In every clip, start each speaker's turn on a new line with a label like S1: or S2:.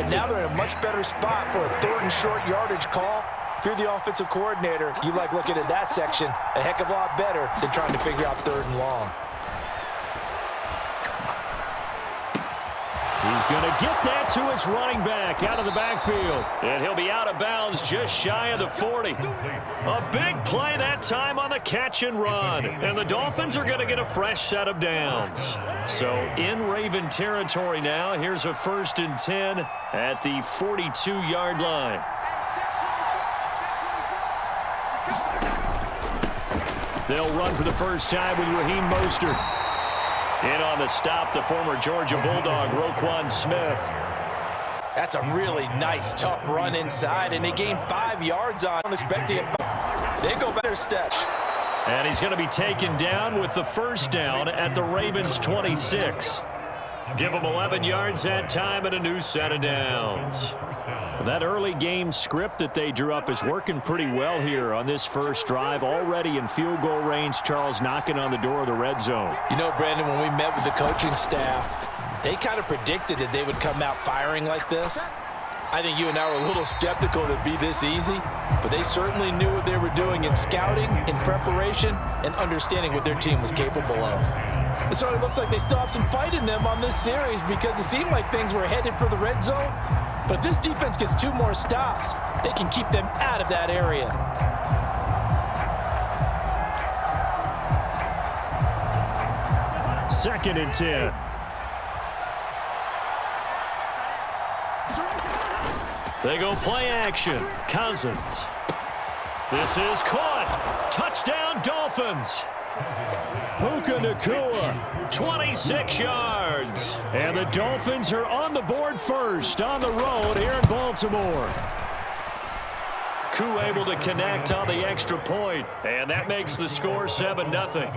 S1: but now they're in a much better spot for a 3rd and short yardage call. If you're the offensive coordinator, you like looking at that section a heck of a lot better than trying to figure out 3rd and long.
S2: He's going to get that to his running back out of the backfield. And he'll be out of bounds just shy of the 40. A big play that time on the catch and run. And the Dolphins are going to get a fresh set of downs. So in Raven territory now, here's a 1st and 10 at the 42-yard line. They'll run for the first time with Raheem Mostert. In on the stop, the former Georgia Bulldog, Roquan Smith.
S1: That's a really nice, tough run inside, and they gain 5 yards on. I'm expecting it. They go back their step.
S2: And he's going to be taken down with the first down at the Ravens' 26. Give them 11 yards that time and a new set of downs. That early game script that they drew up is working pretty well here on this first drive. Already in field goal range, Charles knocking on the door of the red zone.
S1: You know, Brandon, when we met with the coaching staff, they kind of predicted that they would come out firing like this. I think you and I were a little skeptical that it'd be this easy, but they certainly knew what they were doing in scouting, in preparation, and understanding what their team was capable of. It certainly looks like they still have some fight in them on this series because it seemed like things were headed for the red zone. But if this defense gets 2 more stops, they can keep them out of that area.
S2: Second and 10. They go play action. Cousins. This is caught. Touchdown, Dolphins. Puka Nacua, 26 yards. And the Dolphins are on the board first on the road here in Baltimore. Koo able to connect on the extra point, and that makes the score 7-0.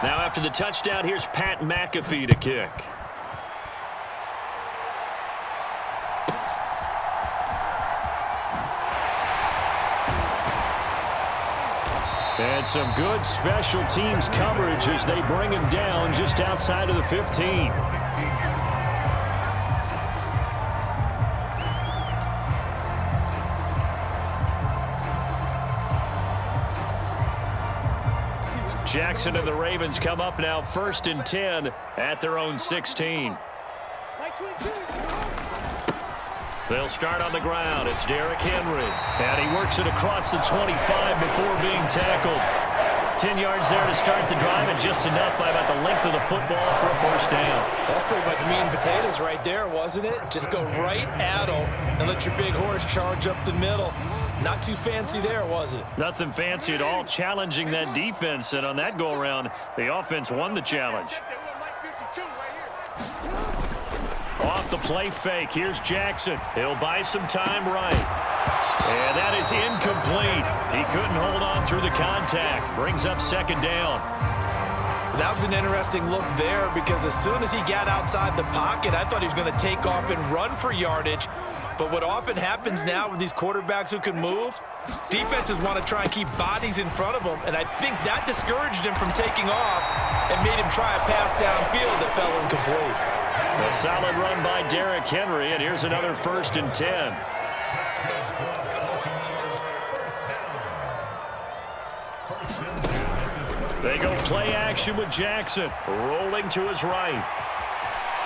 S2: Now after the touchdown, here's Pat McAfee to kick. And some good special teams coverage as they bring him down just outside of the 15. Jackson and the Ravens come up now 1st and 10 at their own 16. They'll start on the ground. It's Derrick Henry. And he works it across the 25 before being tackled. 10 yards there to start the drive, and just enough by about the length of the football for a first down.
S1: That's pretty much meat and potatoes right there, wasn't it? Just go right at them and let your big horse charge up the middle. Not too fancy there, was it?
S2: Nothing fancy at all, challenging that defense. And on that go-around, the offense won the challenge. Off the play fake, here's Jackson. He'll buy some time right. And that is incomplete. He couldn't hold on through the contact. Brings up 2nd down.
S1: That was an interesting look there because as soon as he got outside the pocket, I thought he was going to take off and run for yardage. But what often happens now with these quarterbacks who can move, defenses want to try and keep bodies in front of them, and I think that discouraged him from taking off and made him try a pass downfield that fell incomplete.
S2: A solid run by Derrick Henry, and here's another 1st and 10. They go play action with Jackson, rolling to his right.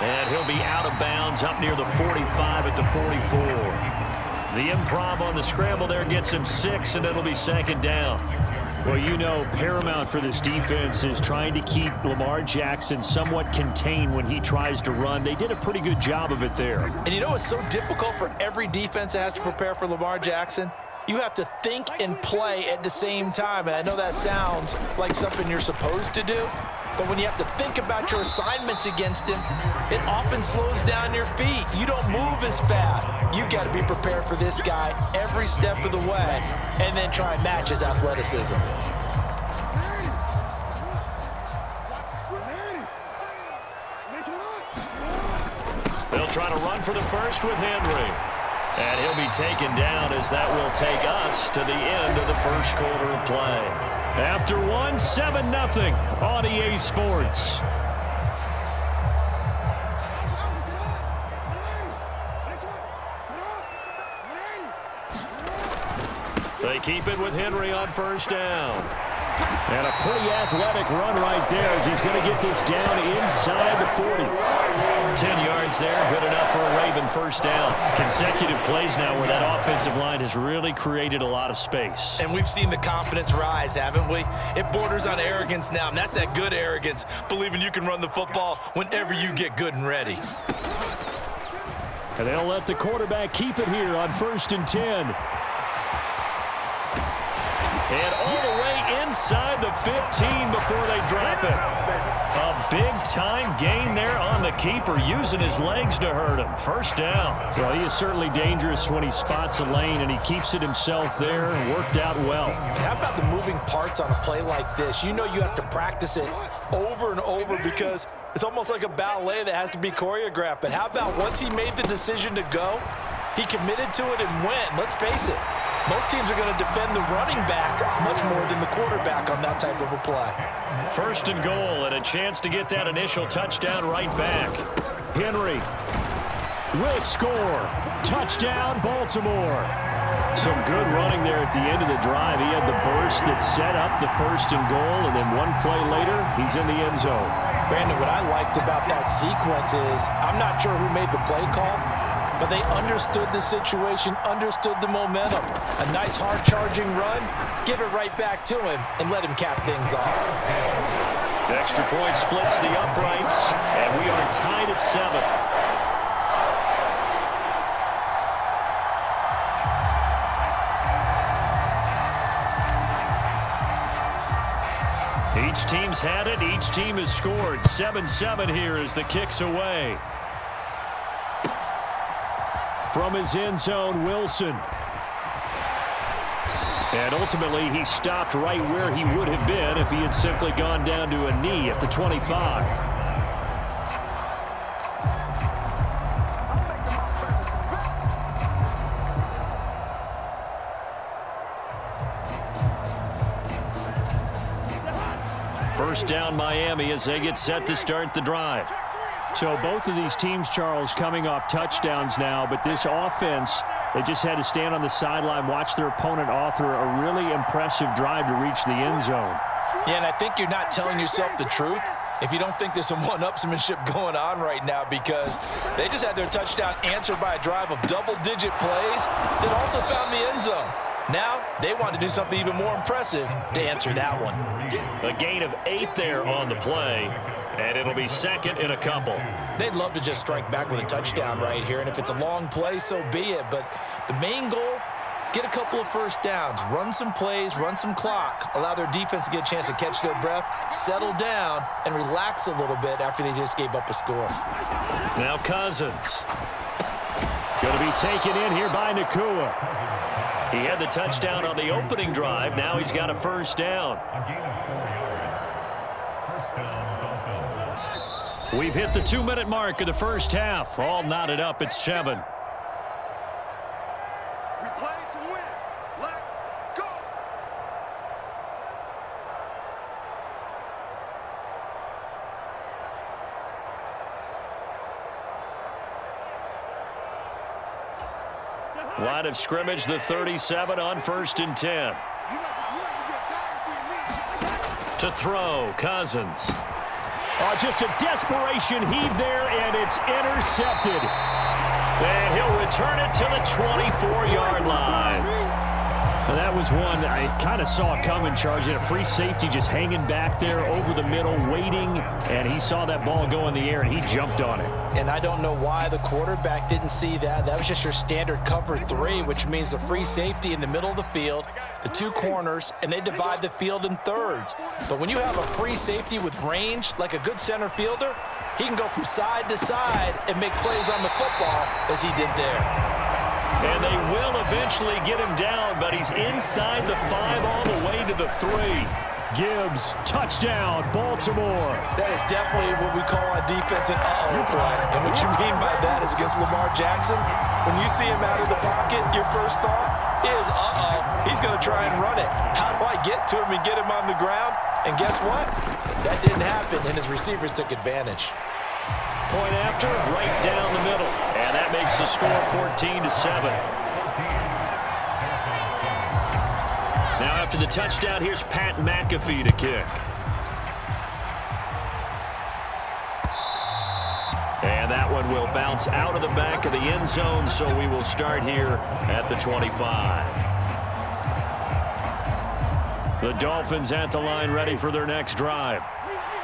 S2: And he'll be out of bounds up near the 45 at the 44. The improv on the scramble there gets him 6, and it'll be 2nd down. Well, you know, paramount for this defense is trying to keep Lamar Jackson somewhat contained when he tries to run. They did a pretty good job of it there.
S1: And you know it's so difficult for every defense that has to prepare for Lamar Jackson? You have to think and play at the same time. And I know that sounds like something you're supposed to do, but when you have to think about your assignments against him, it often slows down your feet. You don't move as fast. You got to be prepared for this guy every step of the way and then try and match his athleticism.
S2: They'll try to run for the first with Henry. And he'll be taken down as that will take us to the end of the first quarter of play. After one, 7-0 on EA Sports. They keep it with Henry on first down. And a pretty athletic run right there as he's going to get this down inside the 40. 10 yards there, good enough for a Raven first down. Consecutive plays now where that offensive line has really created a lot of space.
S1: And we've seen the confidence rise, haven't we? It borders on arrogance now, and that's that good arrogance, believing you can run the football whenever you get good and ready.
S2: And they'll let the quarterback keep it here on 1st and 10. And all the way inside the 15 before they drop it. A big-time gain there on the keeper, using his legs to hurt him. First down. Well, he is certainly dangerous when he spots a lane, and he keeps it himself there and worked out well.
S1: And how about the moving parts on a play like this? You know you have to practice it over and over because it's almost like a ballet that has to be choreographed. But how about once he made the decision to go, he committed to it and went. Let's face it. Most teams are going to defend the running back much more than the quarterback on that type of a play.
S2: 1st and goal and a chance to get that initial touchdown right back. Henry will score. Touchdown, Baltimore. Some good running there at the end of the drive. He had the burst that set up the 1st and goal, and then one play later, he's in the end zone.
S1: Brandon, what I liked about that sequence is I'm not sure who made the play call, but they understood the situation, understood the momentum. A nice hard-charging run, give it right back to him, and let him cap things off.
S2: The extra point splits the uprights, and we are tied at 7. Each team's had it, each team has scored. 7-7 here as the kick's away. From his end zone, Wilson. And ultimately, he stopped right where he would have been if he had simply gone down to a knee at the 25. First down, Miami, as they get set to start the drive. So both of these teams, Charles, coming off touchdowns now, but this offense, they just had to stand on the sideline, watch their opponent author a really impressive drive to reach the end zone.
S1: Yeah, and I think you're not telling yourself the truth if you don't think there's some one-upsmanship going on right now, because they just had their touchdown answered by a drive of double-digit plays that also found the end zone. Now, they want to do something even more impressive to answer that one.
S2: A gain of 8 there on the play. And it'll be 2nd and a couple.
S1: They'd love to just strike back with a touchdown right here, and if it's a long play, so be it. But the main goal, get a couple of first downs, run some plays, run some clock, allow their defense to get a chance to catch their breath, settle down, and relax a little bit after they just gave up a score.
S2: Now Cousins. Going to be taken in here by Nakua. He had the touchdown on the opening drive. Now he's got a first down. We've hit the 2-minute mark of the first half. All knotted up at 7.
S3: We play to win. Let's go.
S2: Line of scrimmage, the 37 on 1st and 10. To throw, Cousins. Oh, just a desperation heave there, and it's intercepted. And he'll return it to the 24-yard line. And that was one that I kind of saw coming, charging a free safety just hanging back there over the middle, waiting, and he saw that ball go in the air, and he jumped on it.
S1: And I don't know why the quarterback didn't see that. That was just your standard cover 3, which means the free safety in the middle of the field, the 2 corners, and they divide the field in thirds. But when you have a free safety with range, like a good center fielder, he can go from side to side and make plays on the football as he did there.
S2: And they will eventually get him down, but he's inside the 5 all the way to the 3. Gibbs, touchdown, Baltimore.
S1: That is definitely what we call on defense an uh-oh play. And what you mean by that is against Lamar Jackson, when you see him out of the pocket, your first thought is, uh-oh, he's going to try and run it. How do I get to him and get him on the ground? And guess what? That didn't happen, and his receivers took advantage.
S2: Point after, right down the middle. And that makes the score 14-7. Now after the touchdown, here's Pat McAfee to kick. And that one will bounce out of the back of the end zone, so we will start here at the 25. The Dolphins at the line ready for their next drive.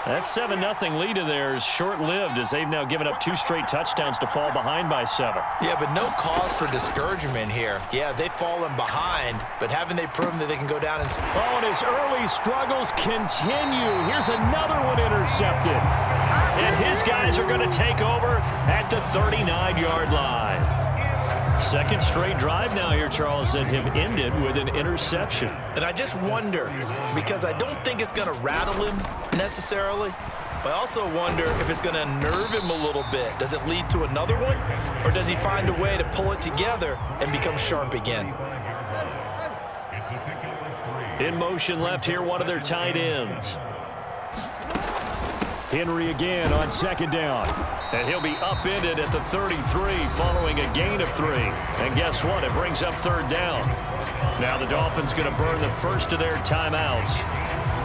S2: That 7-0 lead of theirs short-lived as they've now given up 2 straight touchdowns to fall behind by 7.
S1: Yeah, but no cause for discouragement here. Yeah, they've fallen behind, but haven't they proven that they can go down and...
S2: Oh, and his early struggles continue. Here's another one intercepted. And his guys are going to take over at the 39-yard line. Second straight drive now here, Charles, that have ended with an interception.
S1: And I just wonder, because I don't think it's going to rattle him necessarily, but I also wonder if it's going to nerve him a little bit. Does it lead to another one? Or does he find a way to pull it together and become sharp again?
S2: In motion left here, one of their tight ends. Henry again on second down. And he'll be upended at the 33 following a gain of 3. And guess what? It brings up third down. Now the Dolphins going to burn the first of their timeouts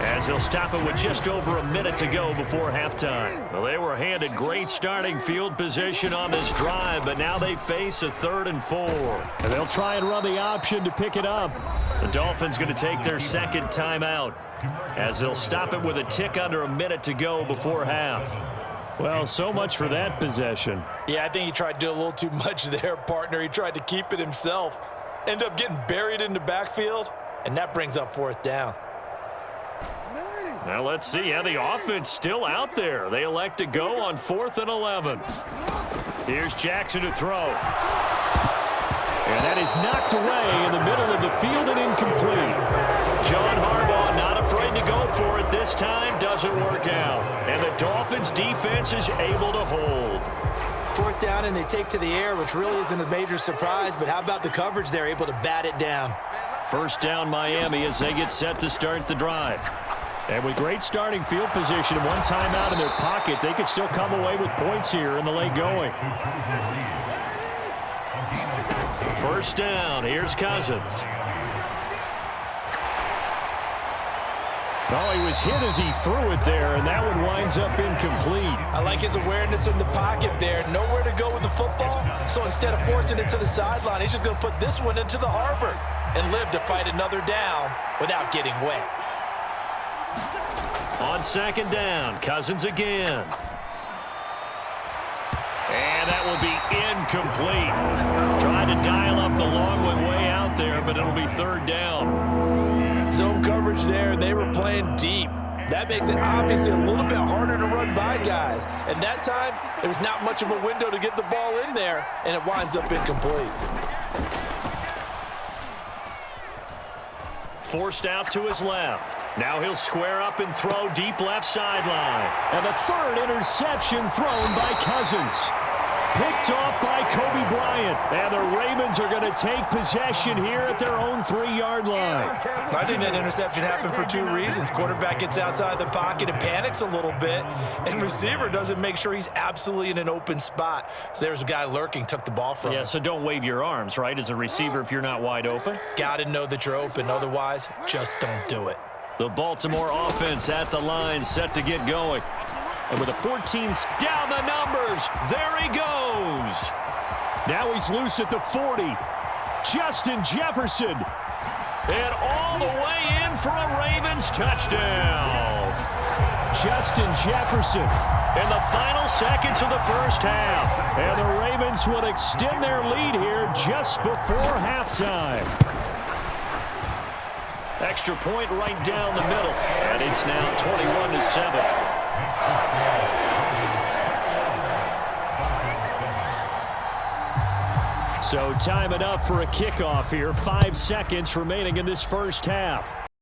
S2: as they'll stop it with just over a minute to go before halftime. Well, they were handed great starting field position on this drive, but now they face a 3rd and 4. And they'll try and run the option to pick it up. The Dolphins going to take their second timeout as they'll stop it with a tick under a minute to go before half. Well, so much for that possession.
S1: Yeah, I think he tried to do a little too much there, partner. He tried to keep it himself. Ended up getting buried in the backfield, and that brings up 4th down.
S2: Now let's see how the offense still out there. They elect to go on 4th and 11. Here's Jackson to throw. And that is knocked away in the middle of the field and incomplete. John Harbaugh not afraid to go for it this time. Doesn't work out. And the Dolphins defense is able to hold.
S1: 4th down, and they take to the air, which really isn't a major surprise, but how about the coverage? They're able to bat it down.
S2: First down, Miami, as they get set to start the drive. And with great starting field position and one timeout in their pocket, they could still come away with points here in the late going. First down, here's Cousins. Oh, he was hit as he threw it there, and that one winds up incomplete.
S1: I like his awareness in the pocket there. Nowhere to go with the football, so instead of forcing it to the sideline, he's just going to put this one into the harbor and live to fight another down without getting wet.
S2: On second down, Cousins again. And that will be incomplete. Trying to dial up the long way out there, but it'll be 3rd down.
S1: Zone coverage there, they were playing deep. That makes it obviously a little bit harder to run by guys. And that time, there was not much of a window to get the ball in there, and it winds up incomplete.
S2: Forced out to his left. Now he'll square up and throw deep left sideline. And the 3rd interception thrown by Cousins. Picked off by Kobe Bryant. And the Ravens are going to take possession here at their own 3-yard line.
S1: I think that interception happened for 2 reasons. Quarterback gets outside the pocket and panics a little bit. And receiver doesn't make sure he's absolutely in an open spot. So there's a guy lurking, took the ball from him.
S2: Yeah, so don't wave your arms, right, as a receiver if you're not wide open.
S1: Got to know that you're open. Otherwise, just don't do it.
S2: The Baltimore offense at the line, set to get going. And with a 14 down the numbers, there he goes. Now he's loose at the 40. Justin Jefferson. And all the way in for a Ravens touchdown. Justin Jefferson in the final seconds of the first half. And the Ravens will extend their lead here just before halftime. Extra point right down the middle. And it's now 21-7. So time enough for a kickoff here. 5 seconds remaining in this first half.